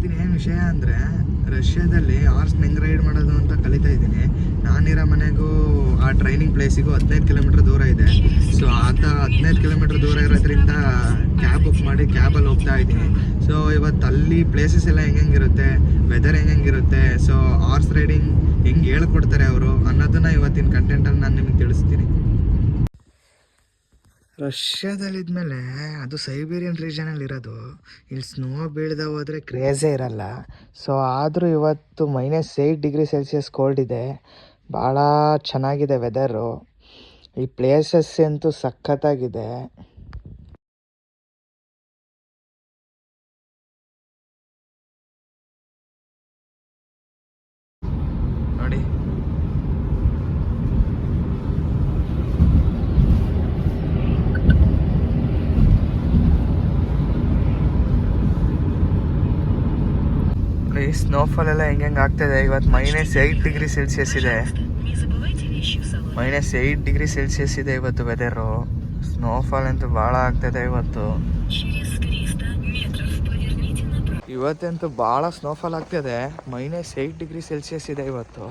ಇವತ್ತಿನ ಏನು ವಿಷಯ ಅಂದರೆ ರಷ್ಯಾದಲ್ಲಿ ಹಾರ್ಸ್ನ ಹೆಂಗೆ ರೈಡ್ ಮಾಡೋದು ಅಂತ ಕಲಿತಾ ಇದ್ದೀನಿ. ನಾನಿರೋ ಮನೆಗೂ ಆ ಟ್ರೈನಿಂಗ್ ಪ್ಲೇಸಿಗೂ 15 ಕಿಲೋಮೀಟ್ರ್ ದೂರ ಇದೆ. ಸೊ ಆತ 15 ಕಿಲೋಮೀಟ್ರ್ ದೂರ ಇರೋದ್ರಿಂದ ಕ್ಯಾಬ್ ಬುಕ್ ಮಾಡಿ ಕ್ಯಾಬಲ್ಲಿ ಹೋಗ್ತಾ ಇದ್ದೀನಿ. ಸೊ ಇವತ್ತು ಅಲ್ಲಿ ಪ್ಲೇಸಸ್ ಎಲ್ಲ ಹೆಂಗಿರುತ್ತೆ, ವೆದರ್ ಹೆಂಗಿರುತ್ತೆ, ಸೊ ಹಾರ್ಸ್ ರೈಡಿಂಗ್ ಹೆಂಗೆ ಹೇಳ್ಕೊಡ್ತಾರೆ ಅವರು ಅನ್ನೋದನ್ನು ಇವತ್ತಿನ ಕಂಟೆಂಟಲ್ಲಿ ನಾನು ನಿಮಗೆ ತಿಳಿಸ್ತೀನಿ. ರಷ್ಯಾದಲ್ಲಿದ್ಮೇಲೆ ಅದು ಸೈಬೀರಿಯನ್ ರೀಜನಲ್ಲಿ ಇರೋದು, ಇಲ್ಲಿ ಸ್ನೋ ಬೀಳ್ದ ಹೋದರೆ ಕ್ರೇಜೇ ಇರಲ್ಲ. ಸೊ ಆದರೂ ಇವತ್ತು -8 ಡಿಗ್ರಿ ಸೆಲ್ಸಿಯಸ್ ಕೋಲ್ಡ್ ಇದೆ. ಭಾಳ ಚೆನ್ನಾಗಿದೆ ವೆದರು. ಈ ಪ್ಲೇಸಸ್ ಅಂತೂ ಸಖತ್ತಾಗಿದೆ. ನೋಡಿ ಸ್ನೋಫಾಲ್ ಎಲ್ಲ ಹೆಂಗೆ ಆಗ್ತಾಯಿದೆ. ಇವತ್ತು -8 ಡಿಗ್ರಿ ಸೆಲ್ಸಿಯಸ್ ಇದೆ. -8 ಡಿಗ್ರಿ ಸೆಲ್ಸಿಯಸ್ ಇದೆ ಇವತ್ತು ವೆದರು. ಸ್ನೋಫಾಲ್ ಅಂತೂ ಭಾಳ ಆಗ್ತಾಯಿದೆ ಇವತ್ತು. ಇವತ್ತಂತೂ ಭಾಳ ಸ್ನೋಫಾಲ್ ಆಗ್ತಾಯಿದೆ. -8 ಡಿಗ್ರಿ ಸೆಲ್ಸಿಯಸ್ ಇದೆ ಇವತ್ತು.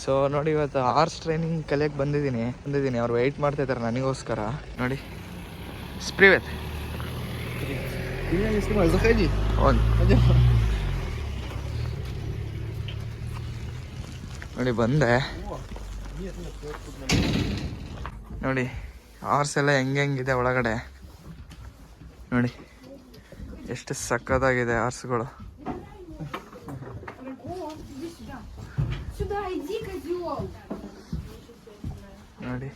ಸೊ ನೋಡಿ, ಇವತ್ತು ಹಾರ್ಸ್ ಟ್ರೈನಿಂಗ್ ಕಲಿಯೋಕ್ಕೆ ಬಂದಿದ್ದೀನಿ. ಅವ್ರು ವೆಯ್ಟ್ ಮಾಡ್ತಾಯಿದ್ದಾರೆ ನನಗೋಸ್ಕರ. ನೋಡಿ ಸ್ಪ್ರಿವೆತ್ ನೋಡಿ ಬಂದೆ. ನೋಡಿ ಹಾರ್ಸ್ ಎಲ್ಲ ಹೆಂಗಿದೆ ಒಳಗಡೆ. ನೋಡಿ ಎಷ್ಟು ಸಕ್ಕತ್ತಾಗಿದೆ ಹಾರ್ಸ್ಗಳು. ನೋಡಿ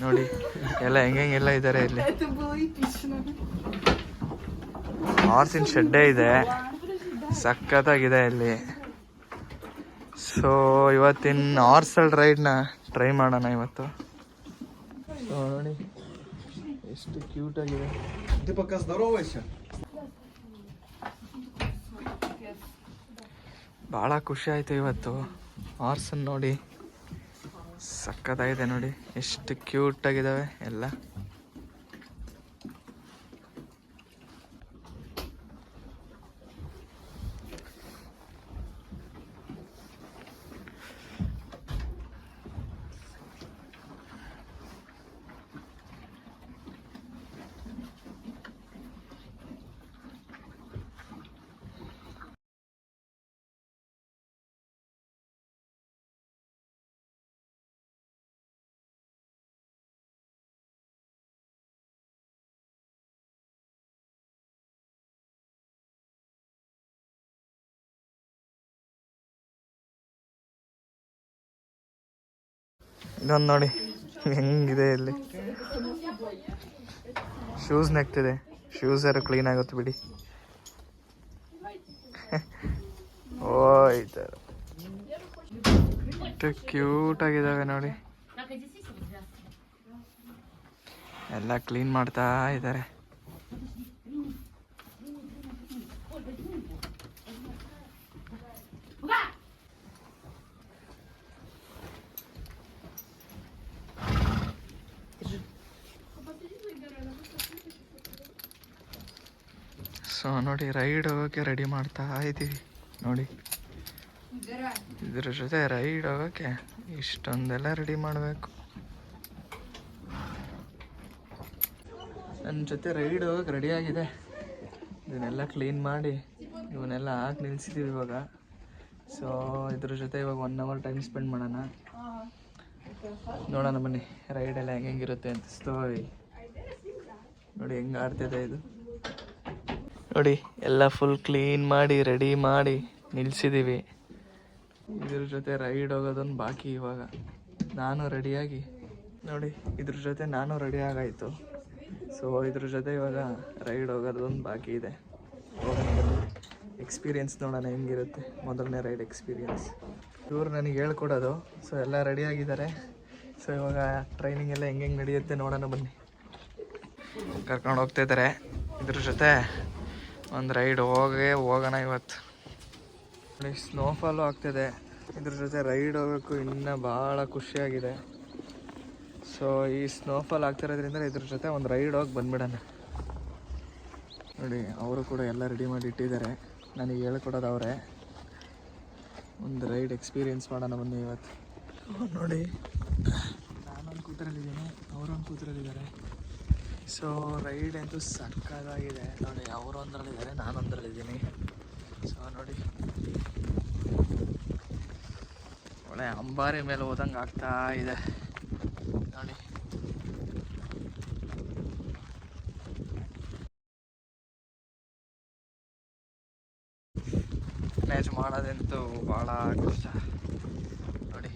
ನೋಡಿ ಎಲ್ಲ ಹೆಂಗೆಲ್ಲ ಇದ್ದಾರೆ ಇಲ್ಲಿ. ಹಾರ್ಸಿನ ಶೆಡ್ಡೇ ಇದೆ, ಸಖತ್ತಾಗಿದೆ ಇಲ್ಲಿ. ಸೊ ಇವತ್ತಿನ ಹಾರ್ಸಲ್ ರೈಡ್ನ ಟ್ರೈ ಮಾಡೋಣ ಇವತ್ತು. ಸೊ ನೋಡಿ ಎಷ್ಟು ಕ್ಯೂಟ್ ಆಗಿದೆ. ಭಾಳ ಖುಷಿ ಆಯಿತು ಇವತ್ತು ಹಾರ್ಸನ್ನು ನೋಡಿ. ಸಖತ್ತಾಗಿದೆ ನೋಡಿ, ಎಷ್ಟು ಕ್ಯೂಟ್ ಆಗಿದ್ದಾವೆ ಎಲ್ಲ. ಇದೊಂದು ನೋಡಿ ಹೆಂಗಿದೆ ಇಲ್ಲಿ. ಶೂಸ್ ನೆಕ್ತಿದೆ. ಶೂಸ್ ಯಾರು ಕ್ಲೀನ್ ಆಗುತ್ತೆ ಬಿಡಿ. ಓ ಈ ಥರ ಎಷ್ಟು ಕ್ಯೂಟ್ ಆಗಿದ್ದಾವೆ ನೋಡಿ. ಎಲ್ಲ ಕ್ಲೀನ್ ಮಾಡ್ತಾ ಇದ್ದಾರೆ. ಸೊ ನೋಡಿ ರೈಡ್ ಹೋಗೋಕ್ಕೆ ರೆಡಿ ಮಾಡ್ತಾ ಇದ್ದೀವಿ. ನೋಡಿ ಇದ್ರ ಜೊತೆ ರೈಡ್ ಹೋಗೋಕ್ಕೆ ಇಷ್ಟೊಂದೆಲ್ಲ ರೆಡಿ ಮಾಡಬೇಕು. ನನ್ನ ಜೊತೆ ರೈಡ್ ಹೋಗೋಕ್ಕೆ ರೆಡಿಯಾಗಿದೆ. ಇದನ್ನೆಲ್ಲ ಕ್ಲೀನ್ ಮಾಡಿ ಇವನ್ನೆಲ್ಲ ಹಾಕಿ ನಿಲ್ಲಿಸಿದ್ದೀವಿ ಇವಾಗ. ಸೊ ಇದ್ರ ಜೊತೆ ಇವಾಗ 1 ಅವರ್ ಟೈಮ್ ಸ್ಪೆಂಡ್ ಮಾಡೋಣ. ನೋಡೋಣ ಬನ್ನಿ ರೈಡೆಲ್ಲ ಹೆಂಗಿರುತ್ತೆ ಅಂತ. ಸ್ಟೋರಿ ನೋಡಿ ಹೆಂಗೆ ಆಡ್ತಿದೆ ಇದು. ನೋಡಿ ಎಲ್ಲ ಫುಲ್ ಕ್ಲೀನ್ ಮಾಡಿ ರೆಡಿ ಮಾಡಿ ನಿಲ್ಲಿಸಿದ್ದೀವಿ. ಇದ್ರ ಜೊತೆ ರೈಡ್ ಹೋಗೋದೊಂದು ಬಾಕಿ. ಇವಾಗ ನಾನು ರೆಡಿಯಾಗಿ ನೋಡಿ ಇದ್ರ ಜೊತೆ ನಾನು ರೆಡಿ ಆಗಾಯಿತು. ಸೊ ಇದ್ರ ಜೊತೆ ಇವಾಗ ರೈಡ್ ಹೋಗೋದೊಂದು ಬಾಕಿ ಇದೆ. ಎಕ್ಸ್ಪೀರಿಯೆನ್ಸ್ ನೋಡೋಣ ಹೆಂಗಿರುತ್ತೆ, ಮೊದಲನೇ ರೈಡ್ ಎಕ್ಸ್ಪೀರಿಯೆನ್ಸ್. ಇವರು ನನಗೆ ಹೇಳ್ಕೊಡೋದು. ಸೊ ಎಲ್ಲ ರೆಡಿಯಾಗಿದ್ದಾರೆ. ಸೊ ಇವಾಗ ಟ್ರೈನಿಂಗ್ ಎಲ್ಲ ಹೆಂಗೆ ನಡೆಯುತ್ತೆ ನೋಡೋಣ ಬನ್ನಿ. ಕರ್ಕೊಂಡು ಹೋಗ್ತಾಯಿದ್ದಾರೆ. ಇದ್ರ ಜೊತೆ ಒಂದು ರೈಡ್ ಹೋಗೋಣ ಇವತ್ತು. ನೋಡಿ ಸ್ನೋಫಾಲು ಆಗ್ತಿದೆ. ಇದ್ರ ಜೊತೆ ರೈಡ್ ಹೋಗೋಕ್ಕೂ ಇನ್ನೂ ಭಾಳ ಖುಷಿಯಾಗಿದೆ. ಸೊ ಈ ಸ್ನೋಫಾಲ್ ಆಗ್ತಿರೋದ್ರಿಂದ ಇದ್ರ ಜೊತೆ ಒಂದು ರೈಡ್ ಹೋಗಿ ಬಂದ್ಬಿಡೋಣ. ನೋಡಿ ಅವರು ಕೂಡ ಎಲ್ಲ ರೆಡಿ ಮಾಡಿ ಇಟ್ಟಿದ್ದಾರೆ. ನನಗೆ ಹೇಳ್ಕೊಡೋದು ಅವರೇ. ಒಂದು ರೈಡ್ ಎಕ್ಸ್ಪೀರಿಯೆನ್ಸ್ ಮಾಡೋಣ ಬನ್ನಿ ಇವತ್ತು. ನೋಡಿ ನಾನೊಂದು ಕೂತರಲ್ಲಿದ್ದೀನಿ, ಅವರೊಂದು ಕೂತರಲ್ಲಿದ್ದಾರೆ. ಸೊ ರೈಡ್ ಅಂತೂ ಸಕ್ಕತ್ತಾಗಿದೆ. ನೋಡಿ ಅವರು ಒಂದರಲ್ಲಿದ್ದಾರೆ, ನಾನೊಂದರಲ್ಲಿದ್ದೀನಿ. ಸೊ ನೋಡಿ ಒಳ್ಳೆ ಅಂಬಾರಿ ಮೇಲೆ ಹೋದಂಗೆ ಆಗ್ತಾ ಇದೆ ನೋಡಿ. ಮ್ಯಾನೇಜ್ ಮಾಡೋದಂತೂ ಭಾಳ ಕಷ್ಟ ನೋಡಿ.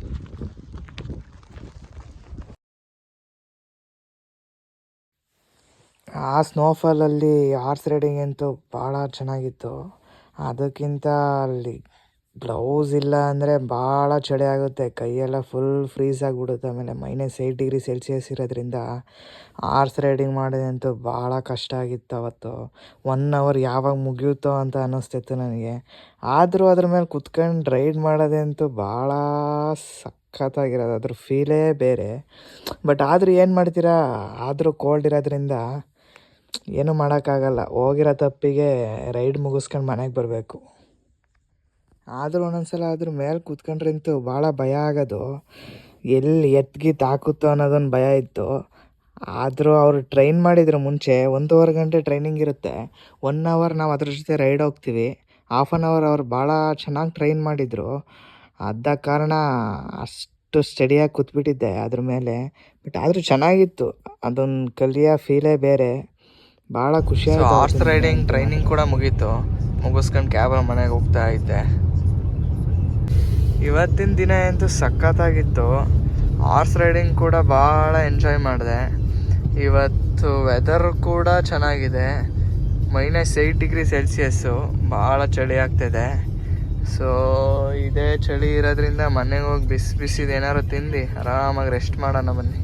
ಆ ಸ್ನೋಫಾಲಲ್ಲಿ ಹಾರ್ಸ್ ರೈಡಿಂಗ್ ಅಂತೂ ಭಾಳ ಚೆನ್ನಾಗಿತ್ತು. ಅದಕ್ಕಿಂತ ಅಲ್ಲಿ ಗ್ಲೌಸ್ ಇಲ್ಲ ಅಂದರೆ ಭಾಳ ಚಳಿ ಆಗುತ್ತೆ, ಕೈಯೆಲ್ಲ ಫುಲ್ ಫ್ರೀಸ್ ಆಗಿಬಿಡುತ್ತೆ. ಆಮೇಲೆ -8 ಡಿಗ್ರಿ ಸೆಲ್ಸಿಯಸ್ ಇರೋದ್ರಿಂದ ಹಾರ್ಸ್ ರೈಡಿಂಗ್ ಮಾಡೋದಂತೂ ಭಾಳ ಕಷ್ಟ ಆಗಿತ್ತು ಅವತ್ತು. 1 ಅವರ್ ಯಾವಾಗ ಮುಗಿಯುತ್ತೋ ಅಂತ ಅನ್ನಿಸ್ತಿತ್ತು ನನಗೆ. ಆದರೂ ಅದ್ರ ಮೇಲೆ ಕುತ್ಕೊಂಡು ರೈಡ್ ಮಾಡೋದಂತೂ ಭಾಳ ಸಖತ್ತಾಗಿರೋದು, ಅದ್ರ ಫೀಲೇ ಬೇರೆ. ಬಟ್ ಆದರೂ ಏನು ಮಾಡ್ತೀರಾ, ಆದರೂ ಕೋಲ್ಡ್ ಇರೋದ್ರಿಂದ ಏನೂ ಮಾಡೋಕ್ಕಾಗಲ್ಲ. ಹೋಗಿರೋ ತಪ್ಪಿಗೆ ರೈಡ್ ಮುಗಿಸ್ಕೊಂಡು ಮನೆಗೆ ಬರಬೇಕು. ಆದರೂ ಒಂದೊಂದ್ಸಲ ಅದ್ರ ಮೇಲೆ ಕೂತ್ಕೊಂಡ್ರಂತೂ ಭಾಳ ಭಯ ಆಗೋದು, ಎಲ್ಲಿ ಎತ್ಗಿತ್ತು ಹಾಕುತ್ತೋ ಅನ್ನೋದೊಂದು ಭಯ ಇತ್ತು. ಆದರೂ ಅವರು ಟ್ರೈನ್ ಮಾಡಿದ್ರು ಮುಂಚೆ 1.5 ಗಂಟೆ ಟ್ರೈನಿಂಗ್ ಇರುತ್ತೆ. 1 ಅವರ್ ನಾವು ಅದ್ರ ಜೊತೆ ರೈಡ್ ಹೋಗ್ತೀವಿ. ½ ಅನ್ ಅವರ್ ಅವ್ರು ಭಾಳ ಚೆನ್ನಾಗಿ ಟ್ರೈನ್ ಮಾಡಿದರು. ಆದ ಕಾರಣ ಅಷ್ಟು ಸ್ಟಡಿಯಾಗಿ ಕೂತ್ಬಿಟ್ಟಿದ್ದೆ ಅದ್ರ ಮೇಲೆ. ಬಟ್ ಆದರೂ ಚೆನ್ನಾಗಿತ್ತು, ಅದೊಂದು ಕಲಿಯೋ ಫೀಲೇ ಬೇರೆ, ಭಾಳ ಖುಷಿ ಆಯಿತು. ಹಾರ್ಸ್ ರೈಡಿಂಗ್ ಟ್ರೈನಿಂಗ್ ಕೂಡ ಮುಗೀತು, ಮುಗಿಸ್ಕೊಂಡು ಕ್ಯಾಬಲ್ಲಿ ಮನೆಗೆ ಹೋಗ್ತಾ ಇದ್ದೆ. ಇವತ್ತಿನ ದಿನ ಅಂತೂ ಸಖತ್ತಾಗಿತ್ತು. ಹಾರ್ಸ್ ರೈಡಿಂಗ್ ಕೂಡ ಭಾಳ ಎಂಜಾಯ್ ಮಾಡಿದೆ. ಇವತ್ತು ವೆದರ್ ಕೂಡ ಚೆನ್ನಾಗಿದೆ, -8 ಡಿಗ್ರಿ ಸೆಲ್ಸಿಯಸ್ಸು, ಭಾಳ ಚಳಿ ಆಗ್ತಿದೆ. ಸೊ ಇದೇ ಚಳಿ ಇರೋದ್ರಿಂದ ಮನೆಗೆ ಹೋಗಿ ಬಿಸಿದು ಏನಾದ್ರು ತಿಂದು ಆರಾಮಾಗಿ ರೆಸ್ಟ್ ಮಾಡೋಣ ಬನ್ನಿ.